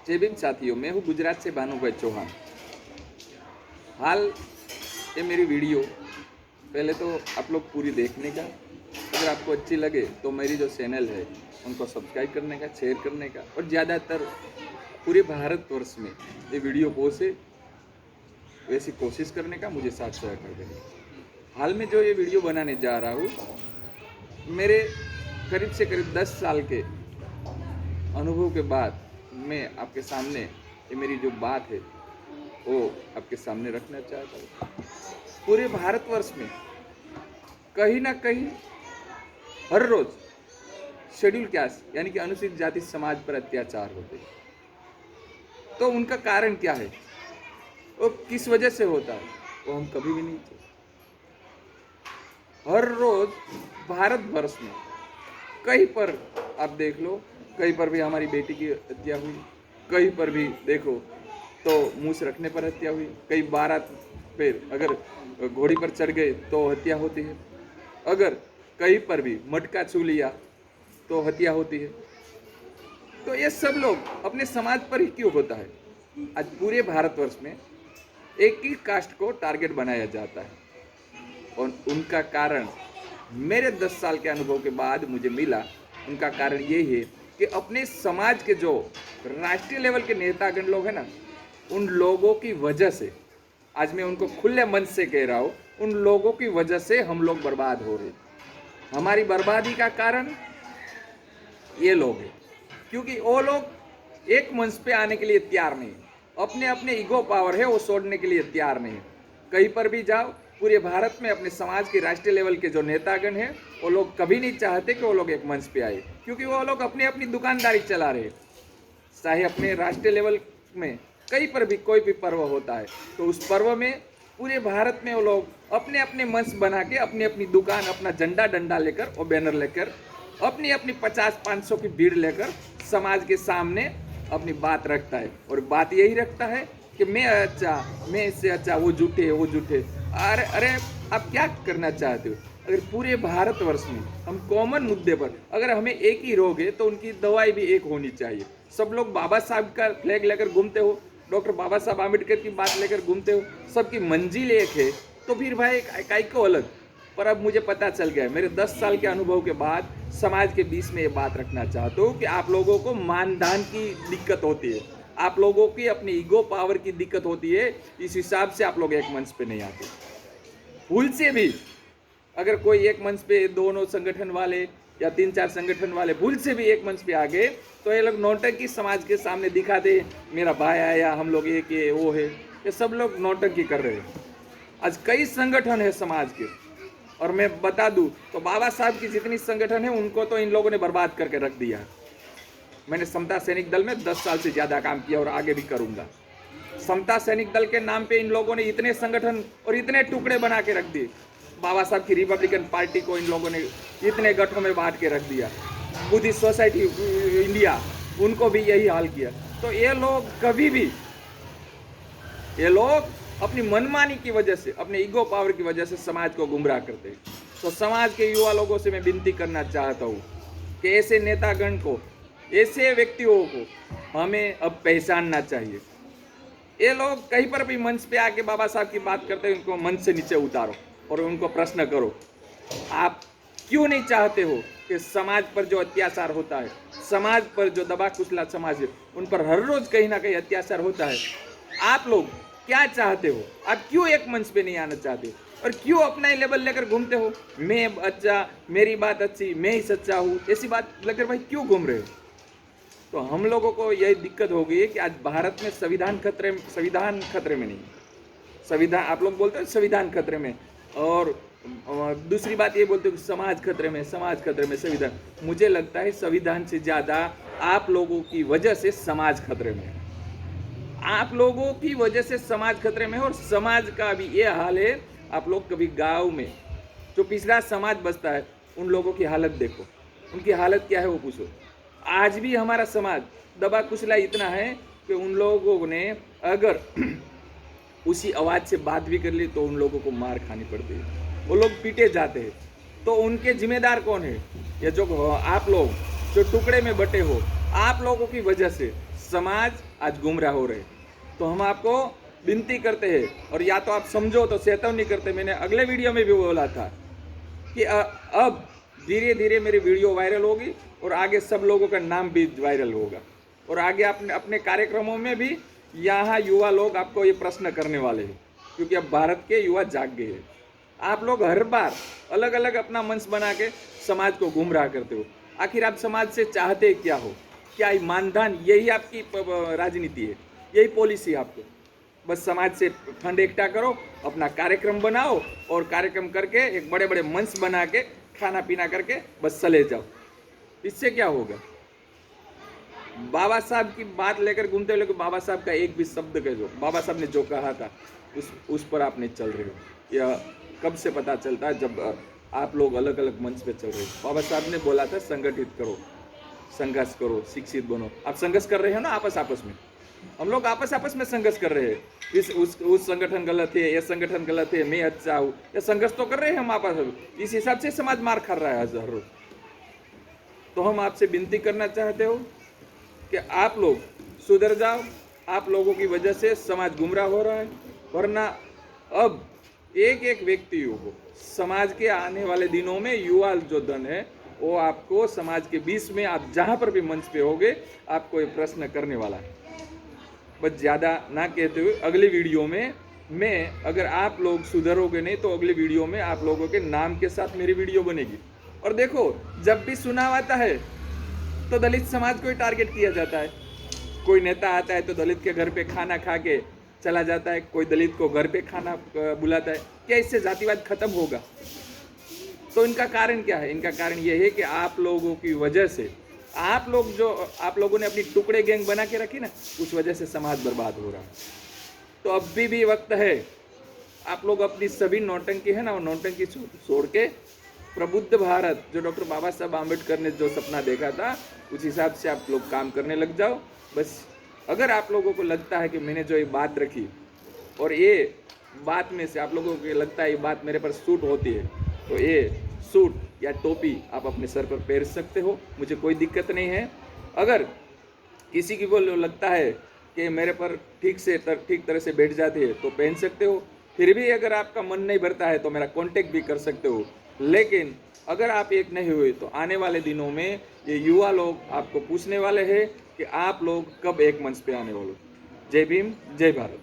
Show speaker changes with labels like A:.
A: जय भीम साथियों, मैं हूँ गुजरात से भानुभाई चौहान। हाल ये मेरी वीडियो पहले तो आप लोग पूरी देखने का, अगर आपको अच्छी लगे तो मेरी जो चैनल है उनको सब्सक्राइब करने का, शेयर करने का और ज़्यादातर पूरे भारतवर्ष में ये वीडियो पहुँचे वैसी कोशिश करने का मुझे साथ सहयोग कर देंगे। हाल में जो ये वीडियो बनाने जा रहा हूँ, मेरे करीब से करीब 10 साल के अनुभव के बाद मैं आपके सामने ये मेरी जो बात है वो आपके सामने रखना चाहता हूँ। पूरे भारतवर्ष में कहीं ना कहीं हर रोज शेड्यूल कास्ट यानी कि अनुसूचित जाति समाज पर अत्याचार होते हैं। तो उनका कारण क्या है, वो किस वजह से होता है, वो हम कभी भी नहीं जानते। हर रोज भारतवर्ष में कहीं पर आप देख लो, कहीं पर भी हमारी बेटी की हत्या हुई, कहीं पर भी देखो तो मूछ रखने पर हत्या हुई, कई बारात पे अगर घोड़ी पर चढ़ गए तो हत्या होती है, अगर कहीं पर भी मटका छू लिया तो हत्या होती है। तो ये सब लोग अपने समाज पर ही क्यों होता है? आज पूरे भारतवर्ष में एक ही कास्ट को टारगेट बनाया जाता है और उनका कारण मेरे 10 साल के अनुभव के बाद मुझे मिला। उनका कारण यही है कि अपने समाज के जो राष्ट्रीय लेवल के नेतागण लोग हैं ना, उन लोगों की वजह से, आज मैं उनको खुले मन से कह रहा हूँ, उन लोगों की वजह से हम लोग बर्बाद हो रहे। हमारी बर्बादी का कारण ये लोग हैं, क्योंकि वो लोग एक मंच पे आने के लिए तैयार नहीं, अपने अपने ईगो पावर है वो छोड़ने के लिए तैयार नहीं। कहीं पर भी जाओ पूरे भारत में अपने समाज के राष्ट्रीय लेवल के जो नेतागण हैं वो लोग कभी नहीं चाहते कि वो लोग एक मंच पे आए, क्योंकि वो लोग अपनी अपनी दुकानदारी चला रहे। चाहे अपने राष्ट्रीय लेवल में कहीं पर भी कोई भी पर्व होता है तो उस पर्व में पूरे भारत में वो लोग अपने अपने मंच बना के अपनी अपनी दुकान, अपना झंडा डंडा लेकर और बैनर लेकर अपनी अपनी 50-500 की भीड़ लेकर समाज के सामने अपनी बात रखता है। और बात यही रखता है कि मैं अच्छा, मैं इससे अच्छा, वो झूठे, वो झूठे। अरे अरे, आप क्या करना चाहते हो? अगर पूरे भारतवर्ष में हम कॉमन मुद्दे पर, अगर हमें एक ही रोग है तो उनकी दवाई भी एक होनी चाहिए। सब लोग बाबा साहब का फ्लैग लेकर घूमते हो, डॉक्टर बाबा साहब आम्बेडकर की बात लेकर घूमते हो, सबकी मंजिल एक है, तो फिर भाई काई को अलग। पर अब मुझे पता चल गया, मेरे 10 साल के अनुभव के बाद समाज के बीच में ये बात रखना चाहता हूँ कि आप लोगों को मानदान की दिक्कत होती है, आप लोगों की अपनी ईगो पावर की दिक्कत होती है, इस हिसाब से आप लोग एक मंच पे नहीं आते। भूल से भी अगर कोई एक मंच पे दोनों संगठन वाले या 3-4 संगठन वाले भूल से भी एक मंच पे आ गए तो ये लोग नौटंकी समाज के सामने दिखा दे, मेरा भाई आया, हम लोग एक ये वो है, ये सब लोग नौटंकी कर रहे हैं। आज कई संगठन है समाज के, और मैं बता दूं तो बाबा साहब की जितनी संगठन है उनको तो इन लोगों ने बर्बाद करके रख दिया है। मैंने समता सैनिक दल में 10 साल से ज़्यादा काम किया और आगे भी करूंगा। समता सैनिक दल के नाम पे इन लोगों ने इतने संगठन और इतने टुकड़े बना के रख दिए। बाबा साहब की रिपब्लिकन पार्टी को इन लोगों ने इतने गठों में बांट के रख दिया। बुद्धिस्ट सोसाइटी इंडिया, उनको भी यही हाल किया। तो ये लोग कभी भी, ये लोग अपनी मनमानी की वजह से, अपने ईगो पावर की वजह से समाज को गुमराह करते हैं। तो समाज के युवा लोगों से मैं विनती करना चाहता हूँ कि ऐसे नेतागण को, ऐसे व्यक्तियों को हमें अब पहचानना चाहिए। ये लोग कहीं पर भी मंच पे आके बाबा साहब की बात करते हैं, उनको मंच से नीचे उतारो और उनको प्रश्न करो, आप क्यों नहीं चाहते हो कि समाज पर जो अत्याचार होता है, समाज पर जो दबा कुचला समाज है, उन पर हर रोज कहीं ना कहीं अत्याचार होता है। आप लोग क्या चाहते हो? आप क्यों एक मंच पे नहीं आना चाहते और क्यों अपना ही लेवल लेकर घूमते हो? मैं अच्छा, मेरी बात अच्छी, मैं ही सच्चा हूँ, ऐसी बात लेकर भाई क्यों घूम रहे हो? तो हम लोगों को यही दिक्कत हो गई है कि आज भारत में संविधान खतरे में नहीं, संविधान, आप लोग बोलते हो संविधान खतरे में, और दूसरी बात ये बोलते हो कि समाज खतरे में, समाज खतरे में, संविधान। मुझे लगता है संविधान से ज़्यादा आप लोगों की वजह से समाज खतरे में है। आप लोगों की वजह से समाज खतरे में है और समाज का भी ये हाल है। आप लोग कभी गाँव में जो पिछड़ा समाज बसता है उन लोगों की हालत देखो, उनकी हालत क्या है वो पूछो। आज भी हमारा समाज दबा कुचला इतना है कि उन लोगों ने अगर उसी आवाज़ से बात भी कर ली तो उन लोगों को मार खानी पड़ती है, वो लोग पीटे जाते हैं। तो उनके जिम्मेदार कौन है? या जो आप लोग जो टुकड़े में बटे हो, आप लोगों की वजह से समाज आज गुमराह हो रहे। तो हम आपको विनती करते हैं, और या तो आप समझो तो चेतावनी करते। मैंने अगले वीडियो में भी बोला था कि अब धीरे धीरे मेरी वीडियो वायरल होगी और आगे सब लोगों का नाम भी वायरल होगा, और आगे अपने अपने कार्यक्रमों में भी यहाँ युवा लोग आपको ये प्रश्न करने वाले हैं, क्योंकि अब भारत के युवा जाग गए हैं। आप लोग हर बार अलग अलग अपना मंच बना के समाज को गुमराह करते हो। आखिर आप समाज से चाहते क्या हो? क्या ईमानदार? यही आपकी राजनीति है, यही पॉलिसी है आपको। बस समाज से फंड इकट्ठा करो, अपना कार्यक्रम बनाओ, और कार्यक्रम करके एक बड़े बड़े मंच बना के खाना पीना करके बस चले जाओ। इससे क्या होगा? बाबा साहब की बात लेकर घूमते हो, लेकिन बाबा साहब का एक भी शब्द कह दो, बाबा साहब ने जो कहा था उस पर आप नहीं चल रहे हो। यह कब से पता चलता है? जब आप लोग अलग अलग मंच पे चल रहे हो। बाबा साहब ने बोला था संगठित करो, संघर्ष करो, शिक्षित बनो। आप संघर्ष कर रहे हो ना आपस में। हम लोग आपस में संघर्ष कर रहे हैं। उस संगठन गलत है, यह संगठन गलत है, मैं अच्छा हूँ, यह संघर्ष तो कर रहे हैं हम आपस में। इस हिसाब से समाज मार खा रहा है हर रोज। तो हम आपसे विनती करना चाहते हो कि आप लोग सुधर जाओ। आप लोगों की वजह से समाज गुमराह हो रहा है। वरना अब एक एक व्यक्ति को समाज के आने वाले दिनों में युवा जो धन है वो आपको समाज के बीच में, आप जहाँ पर भी मंच पे होगे, आपको ये प्रश्न करने वाला है। बस ज़्यादा ना कहते हुए अगली वीडियो में मैं, अगर आप लोग सुधरोगे नहीं तो अगली वीडियो में आप लोगों के नाम के साथ मेरी वीडियो बनेगी। और देखो, जब भी चुनाव आता है तो दलित समाज को ही टारगेट किया जाता है। कोई नेता आता है तो दलित के घर पे खाना खा के चला जाता है, कोई दलित को घर पे खाना बुलाता है। क्या इससे जातिवाद खत्म होगा? तो इनका कारण क्या है? इनका कारण यह है कि आप लोगों की वजह से, आप लोगों ने अपनी टुकड़े गैंग बना के रखी ना, उस वजह से समाज बर्बाद हो रहा है। तो अभी भी वक्त है, आप लोग अपनी सभी नौटंकी है ना, वो नौटंकी छोड़ के प्रबुद्ध भारत, जो डॉक्टर बाबा साहब आम्बेडकर ने जो सपना देखा था, उस हिसाब से आप लोग काम करने लग जाओ। बस अगर आप लोगों को लगता है कि मैंने जो ये बात रखी और ये बात में से आप लोगों को लगता है ये बात मेरे पर सूट होती है, तो ये सूट या टोपी आप अपने सर पर पहन सकते हो, मुझे कोई दिक्कत नहीं है। अगर किसी की को लगता है कि मेरे पर ठीक तरह से बैठ जाती है तो पहन सकते हो। फिर भी अगर आपका मन नहीं भरता है तो मेरा कांटेक्ट भी कर सकते हो। लेकिन अगर आप एक नहीं हुए तो आने वाले दिनों में ये युवा लोग आपको पूछने वाले हैं कि आप लोग कब एक मंच पे आने वाले हो। जय भीम, जय भारत।